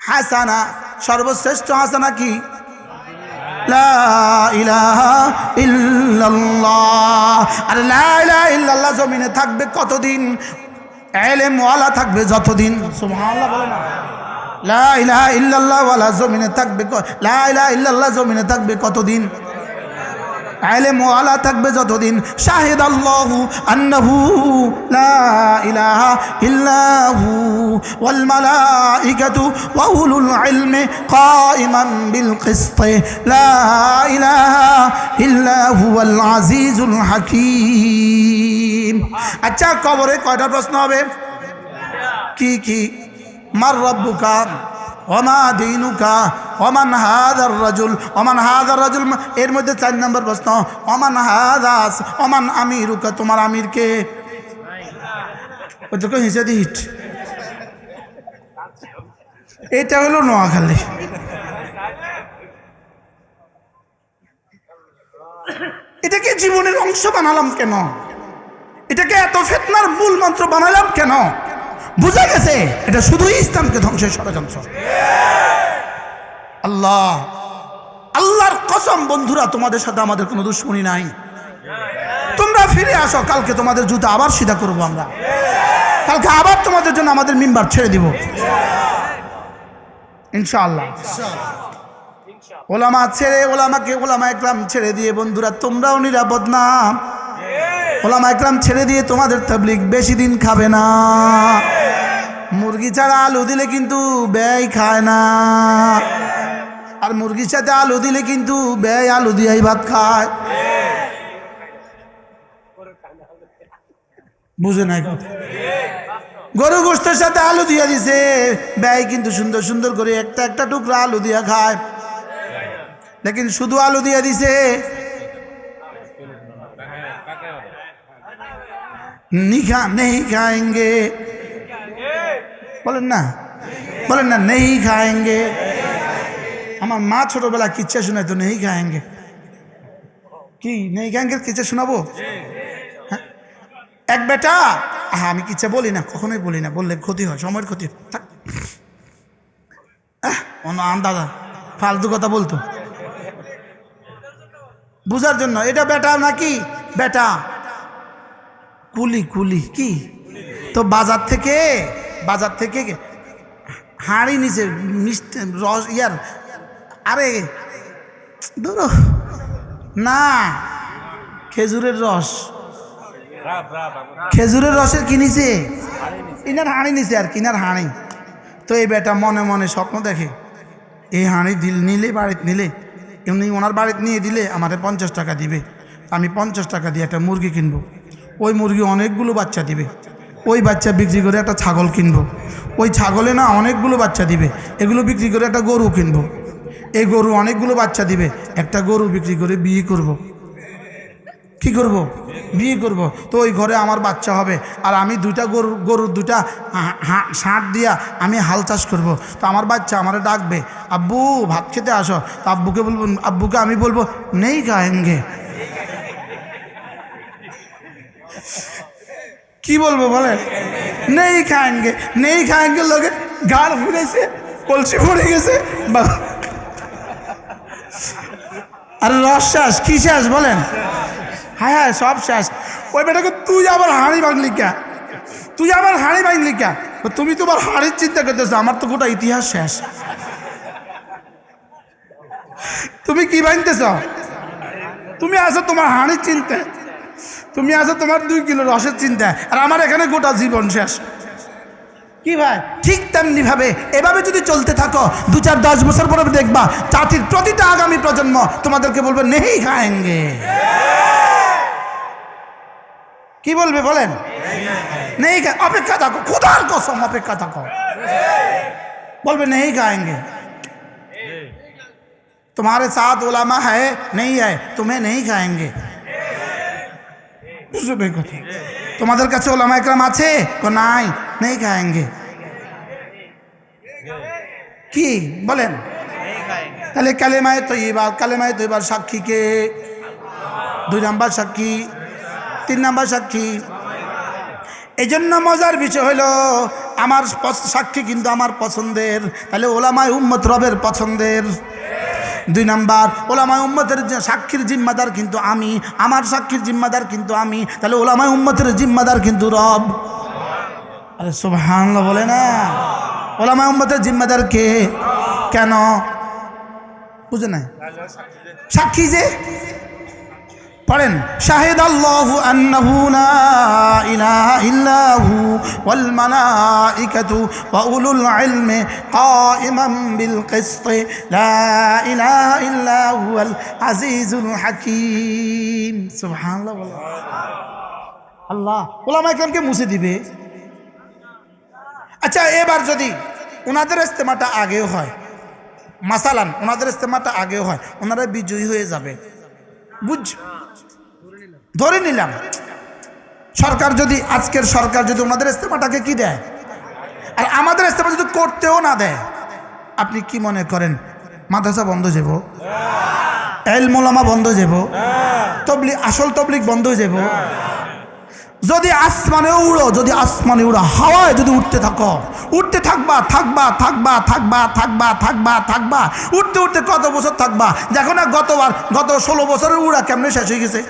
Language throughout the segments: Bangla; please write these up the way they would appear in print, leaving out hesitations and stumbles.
হাসানা, সর্বশ্রেষ্ঠ হাসানা কি? লা ইলাহা ইল্লাল্লাহ। আর লা ইলাহা ইল্লাল্লাহ জমিনে থাকবে কতদিন? ইলমওয়ালা থাকবে যতদিন। সুবহানাল্লাহ বলে না? লা ইলাহা ইল্লাল্লাহ ওয়ালা জমিনে থাকবে, লা ইলাহা ইল্লাল্লাহ জমিনে থাকবে কতদিন? ইলমওয়ালা থাকবে যতদিন। শাহিদাল্লাহু আন্নাহু লা ইলাহা ইল্লাহু ওয়াল মালাইকাতু ওয়া উলুল ইলমি কাইমান বিল কিসত লা ইলাহা ইল্লা হুয়াল আজিজুল হাকীম। আচ্ছা, কবরে কয়টা প্রশ্ন হবে? কি কি? মার রাব্বুকা ওমা দীনুকা ওমান হাযার রাজুল, ওমান হাযার রাজুল, এর মধ্যে 4 নম্বর প্রশ্ন ওমান হাযাস, ওমান আমিরুকা, তোমার আমির কে? ওই তো হিসে দি হিট। এটা হলো নোয়াখালী। এটাকে জীবনের অংশ বানালাম কেন? এটাকে এত ফিতনার মূল মন্ত্র বানালাম কেন? বুঝা গেছে এটা শুধুই ইসলামকে ধ্বংসের ষড়যন্ত্র। আল্লাহ, আল্লাহর কসম বন্ধুরা, তোমাদের সাথে আমাদের কোনো দুশ্মনী নাই। তোমরা ফিরে আসো, কালকে তোমাদের জুতা আবার সিধা করবো আমরা। কালকে আবার তোমাদের জন্য আমাদের মিম্বার ছেড়ে দিব ইনশাআল্লাহ। ওলামা ছেড়ে, ওলামাকে, ওলামা একরাম ছেড়ে দিয়ে বন্ধুরা তোমরাও নিরাপদ না। ওলামা একরাম ছেড়ে দিয়ে তোমাদের তাবলীগ বেশি দিন খাবে না। মুরগি ছাড়া আলু দিলে কিন্তু ব্যয় খায় না, আর মুরগির সাথে আলু দিলে কিন্তু ব্যয় আলু দিয়াই ভাত খায়। বুঝে নাই কথা? গরু গোশতের সাথে আলু দিয়া দিছে, ব্যয় কিন্তু সুন্দর সুন্দর করে একটা একটা টুকরা আলু দিয়া খায়। লেকিন শুধু আলু দিয়া দিছে, নিখা নেই খাएंगे, বলেন না, বলেন না, নেই খাएंगे। আমার মা ছোটবেলা কিচ্ছা শোনায় তো, নেই খাएंगे। কি নেই খাएंगे কিচ্ছা শোনাবো? হ্যাঁ, এক বেটা, আমি কিচ্ছা বলি না, কখনোই বলি না, বললে ক্ষতি হয়, সময়ের ক্ষতি। অন্য আন্দাজা ফালতু কথা বলতো বুঝার জন্য। এটা বেটা নাকি? বেটা কুলি, কুলি কি? তো বাজার থেকে হাঁড়ি নিচে মিষ্টি রস, ইয়ার, আরে ধরো না, খেজুরের রস, খেজুরের রসের কি নিছে? ইনার হাঁড়ি নিছে, আর কিনার হাঁড়ি। তো এই বেটা মনে মনে স্বপ্ন দেখে, এই হাঁড়ি নিলে, বাড়িতে নিলে, এমনি ওনার বাড়িতে নিয়ে দিলে আমাদের 50 টাকা দিবে, আমি 50 টাকা দিয়ে একটা মুরগি কিনবো, ওই মুরগি অনেকগুলো বাচ্চা দিবে, ওই বাচ্চা বিক্রি করে একটা ছাগল কিনবো, ওই ছাগলে না অনেকগুলো বাচ্চা দিবে, এগুলো বিক্রি করে একটা গরু কিনবো, এই গরু অনেকগুলো বাচ্চা দিবে, একটা গরু বিক্রি করে বিয়ে করব। কি করব? বিয়ে করব। তো ওই ঘরে আমার বাচ্চা হবে, আর আমি গরুর দুটা ষাঁট দিয়া আমি হাল চাষ করব। তো আমার বাচ্চা আমারে ডাকবে, আব্বু ভাত খেতে আসো। তো আব্বুকে আমি বলবো নেই খাएंगे। কি বলবো বলেন? নেই খাएंगे, নেই খাएंगे। লোকে গাল ফুলেছে, কলসি পড়ে গেছে, আর রস শেষ, কি শেষ বলেন? হ্যাঁ হ্যাঁ, সব শেষ। ওই বেটাকে তুই আবার হাঁড়ি ভাঙলি কে? তুই আবার হাঁড়ি ভাঙলি কে? তুমি তোমার হাঁড়ির চিন্তা করতেছো, আমার তো গোটা ইতিহাস শেষ। তুমি কি ভাঙতেছ? তুমি আছো তোমার হাঁড়ির চিন্তা, তুমি আছো তোমার 2 কিলো রসের চিন্তা, আর আমার এখানে গোটা জীবন শেষ। কি ভাই? ঠিক তেমনি ভাবে এভাবে যদি চলতে থাকো, 2-4-10 বছর পরে দেখবা জাতির প্রতিটা আগামী প্রজন্ম তোমাদেরকে বলবে নেই খাएंगे। কি বলবে বলেন? নেই খায়। অপেক্ষা থাকো, খোদার কসম অপেক্ষা থাকো, বলবে নেই खाएंगे। तुम्हारे साथ उलामा है नहीं है, तुम्हें नहीं खाएंगे। বুঝবে কথা? তোমাদের কাছে ওলামা একরাম আছে? নাই, নেই খাएंगे। কি বলেন? তাহলে কালেমায়ে তৈয়বা সাক্ষী কে? 2 নাম্বার সাক্ষী, 3 নাম্বার সাক্ষী। এই জন্য মজার বিষয় হলো আমার সাক্ষী কিন্তু আমার পছন্দের, তাহলে ওলামায়ে উম্মত রবের পছন্দের। 2 নাম্বার, ওলামায়ে উম্মতের সাক্ষীর জিম্মাদার কিন্তু আমি, আমার সাক্ষীর জিম্মাদার কিন্তু আমি, তাহলে ওলামায়ে উম্মতের জিম্মাদার কিন্তু রব। আরে সুবহানাল্লাহ বলে না। ওলামায়ে উম্মতের জিম্মাদার কে? কেন বুঝে নাই? সাক্ষী যে পড়েন, শাহিদাল্লাহু আন্নাহু লা ইলাহা ইল্লাহু ওয়াল মালাইকাতু ওয়া উলুল ইলমি কাইমান বিল কিসত লা ইলাহা ইল্লা হুয়াল আজিজুল হাকীম। সুবহানাল্লাহ বলে আল্লাহ উলামায়ে কেরামকে মুছে দিবে। আচ্ছা, এবার যদি ওনাদের ইস্তেমাটা আগেও হয়, মাসালান ওনাদের ইস্তেমাটা আগেও হয়, ওনারা বিজয়ী হয়ে যাবে, ধরে নিলাম সরকার যদি, আজকের সরকার যদি ওনাদের ইস্তেমাটাকে কি দেয়, আর আমাদের ইস্তেমা যদি করতেও না দেয়, আপনি কি মনে করেন মাদ্রাসা বন্ধ হয়ে যাব? ইলম উলামা বন্ধ হয়ে যাব? তবলিগ, আসল তবলিগ বন্ধ হয়ে যাব? যদি আসমানে উড়ো, যদি আসমানে উড়ো, হাওয়ায় যদি উঠতে থাকো, উঠতে থাকবা, থাকবা থাকবা থাকবা থাকবা থাকবা থাকবা, উঠতে উঠতে কত বছর থাকবা? দেখো না গত 16 বছরের উড়া কেমনে শেষ হয়ে গেছে।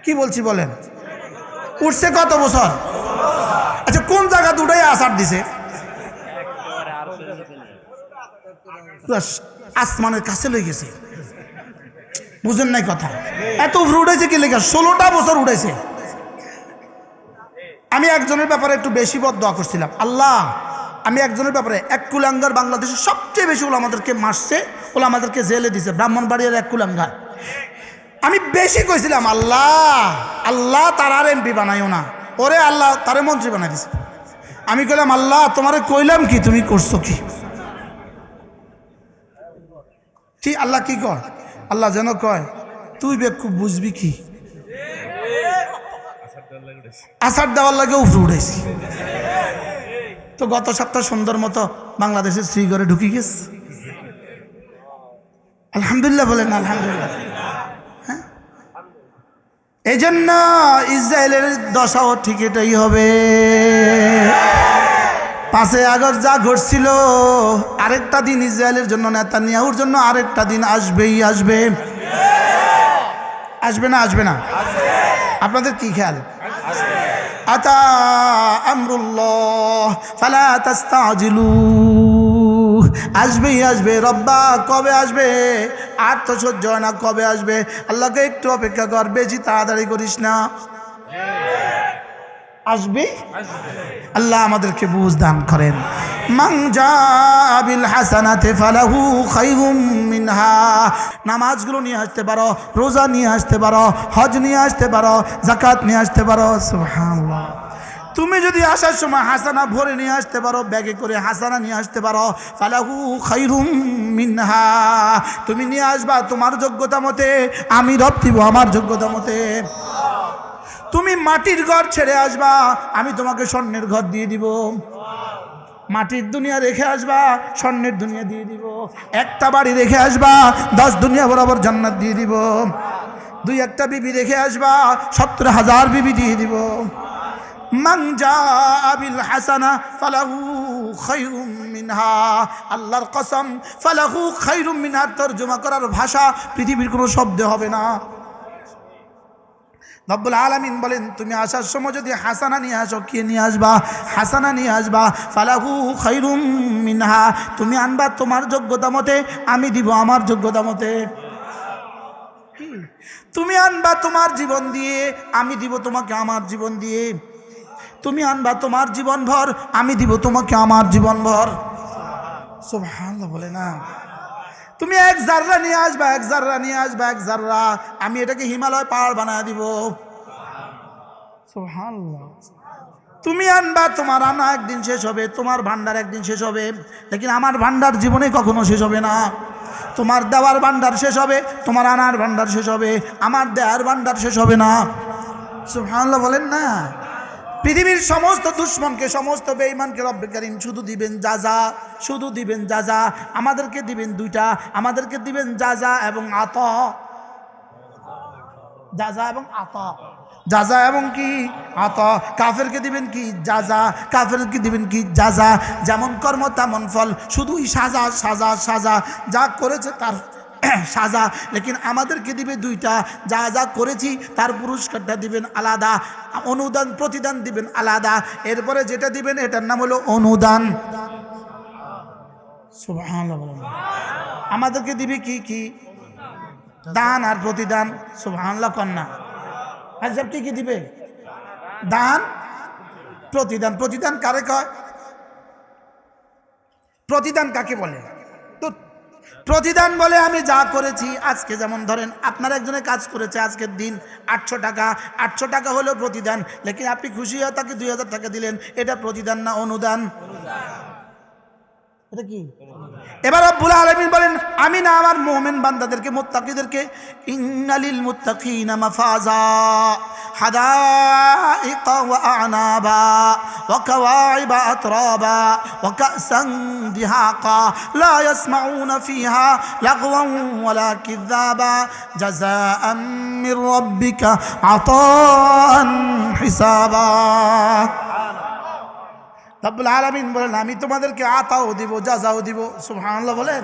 কি বলছি বলেন? উঠছে কত বছর? আচ্ছা, কোন জায়গা দুটাই আসার দিছে? আসমানের কাছে লই গেছে। বুঝেন নাই কথা? এত উপরে উঠেছে কি লেখা? 16টা বছর উঠেছে। আমি একজনের ব্যাপারে একটু বেশি বদদোয়া করছিলাম, আল্লাহ আমি একজনের ব্যাপারে, এক কুলাঙ্গার বাংলাদেশের সবচেয়ে বেশি ওলামাদেরকে মারছে, ওলামাদেরকে জেলে দিছে, ব্রাহ্মণবাড়িয়ার এক কুলাঙ্গার। আমি বেশি কইছিলাম, আল্লাহ তার আর এমপি বানাইও না, ওরে আল্লাহ তারে মন্ত্রী বানাই দিছে। আমি কইলাম, আল্লাহ তোমারে কইলাম কি, তুমি করছো কি? ঠিক আল্লাহ কি কয়? আল্লাহ যেন কয়, তুই বেকুব বুঝবি কি, আসার দেওয়ার লাগে উপরে উঠেছি। তো গত সপ্তাহ সুন্দর মতো বাংলাদেশের শ্রীগড়ে ঢুকি গেছে। আলহামদুলিল্লাহ বলেন আলহামদুলিল্লাহ। হ্যাঁ, এই জন্য ইসরায়েলের দশাও ঠিক এটাই হবে। 5 আগস্ট যা ঘটছিল, আরেকটা দিন ইসরায়েলের জন্য, নেতানিয়াহুর জন্য আরেকটা দিন আসবেই আসবে। আসবে না? আসবে না? আপনাদের কি খেয়াল? আতা আমরুল্লাহ ফালা তাস্তাজিলু, আসবেই আসবে। রব্বা কবে আসবে? আর তো সহ্য হয় না, কবে আসবে? আল্লাহকে একটু অপেক্ষা কর, বেশি তাড়াতাড়ি করিস না। আসবে। আল্লাহ আমাদেরকে বুঝ দান করেন। মান জাআ বিল হাসানাতি ফালাহু খায়রুম মিনহা। নামাজগুলো নিয়ে আসতে পারো, রোজা নিয়ে আসতে পারো, হজ নিয়ে আসতে পারো, যাকাত নিয়ে আসতে পারো। সুবহানাল্লাহ। তুমি যদি আসার সময় হাসানা ভরে নিয়ে আসতে পারো, ব্যাগে করে হাসানা নিয়ে আসতে পারো, ফালাহু খায়রুম মিনহা। তুমি নিয়ে আসবা তোমার যোগ্যতা মতে, আমি রব দিব আমার যোগ্যতা মতে। তুমি মাটির ঘর ছেড়ে আসবা, আমি তোমাকে স্বর্ণের ঘর দিয়ে দিব। মাটির দুনিয়া রেখে আসবা, স্বর্ণের দুনিয়া দিয়ে দিব। একটা বাড়ি রেখে আসবা, 10 দুনিয়া বরাবর জান্নাত দিয়ে দিব। 2-1টা বিবি রেখে আসবা, 70,000 বিবি দিয়ে দিব। মান জাআ বিল হাসানা ফালাহু খায়রুম মিনহা। আল্লাহর কসম, ফালাহু খায়রুম মিনহা তরজমা করার ভাষা পৃথিবীর কোনো শব্দ হবে না। রব্বুল আলামিন বলেন, তুমি আসার সময় যদি হাসানা নিয়ে আসো, কি নিয়ে আসবা? হাসানা নিয়ে আসবা। ফালাহু খায়রুম মিনহা, তুমি আনবা তোমার যোগ্যতা মতে, আমি দিব আমার যোগ্যতা মতে। তুমি আনবা তোমার জীবন দিয়ে, আমি দিব তোমাকে আমার জীবন দিয়ে। তুমি আনবা তোমার জীবন ভর, আমি দিব তোমাকে আমার জীবন ভর। সুবহানাল্লাহ বলে না। তুমি 1 জাররা নিয়ে আসবা, 1 জাররা নিয়ে আসবা, 1 জাররা, আমি এটাকে হিমালয় পাহাড় বানায় দিব। সুবহানাল্লাহ। তুমি আনবা, তোমার আনা একদিন শেষ হবে, তোমার ভান্ডার একদিন শেষ হবে, লেকিন আমার ভান্ডার জীবনে কখনো শেষ হবে না। তোমার দেওয়ার ভান্ডার শেষ হবে, তোমার আনার ভান্ডার শেষ হবে, আমার দেওয়ার ভান্ডার শেষ হবে না। সুবহানাল্লাহ বলেন না। পৃথিবীর সমস্ত দুশ্মনকে, সমস্ত বেঈমানকে রব্বে কারীম শুধু দিবেন জাযা, শুধু দিবেন জাযা। আমাদেরকে দিবেন 2টা, আমাদেরকে দিবেন জাযা এবং আতা। জাযা এবং আতা। যাজা এবং কি আতা। কাফেরকে দিবেন কি যাজা, কাফেরকে দিবেন কি যাজা। যেমন কর্ম তেমন ফল, শুধুই সাজা সাজা সাজা, যা করেছে তার সাজা। লেকিন আমাদেরকে দিবে দুইটা, যা যা করেছি তার পুরস্কারটা দিবেন আলাদা, অনুদান প্রতিদান দিবেন আলাদা। এরপরে যেটা দিবেন এটার নাম হলো অনুদান। সুবহানাল্লাহ বলেন। আমাদেরকে দিবে কি কি? দান আর প্রতিদান। সুবহানাল্লাহ কন্যা আজব কি দিবে? দান প্রতিদান। প্রতিদান কারে কয়? প্রতিদান কাকে বলে? তো প্রতিদান বলে আমি যা করেছি আজকে, যেমন ধরেন আপনার একজনে কাজ করেছে আজকের দিন 800 টাকা, 800 টাকা হলো প্রতিদান। লেকিন আপনি খুশি হয়ে তাকে 2000 টাকা দিলেন, এটা প্রতিদান না অনুদান? এটা কি? এবার রব্বুল আলামিন বলেন আমি না আমার মুমিন বান্দাদেরকে মুত্তাকিদেরকে ইন্নালিল মুত্তাকিনা মাফাজা হাদাইকা ওয়া আনাবা ওয়া কাওয়াইবা আতরাবা ওয়া কাসান দিহাকা লা ইয়াসমাউনা ফিহা লাগওয়ান ওয়ালা কিযাবা জাযাআন মির রাব্বিকা আতাআন হিসাবা। রব্বুল আলামিন বলেন আমি তোমাদেরকে আতাও দিব, যাজাও দিব। সুবহানাল্লাহ বলেন।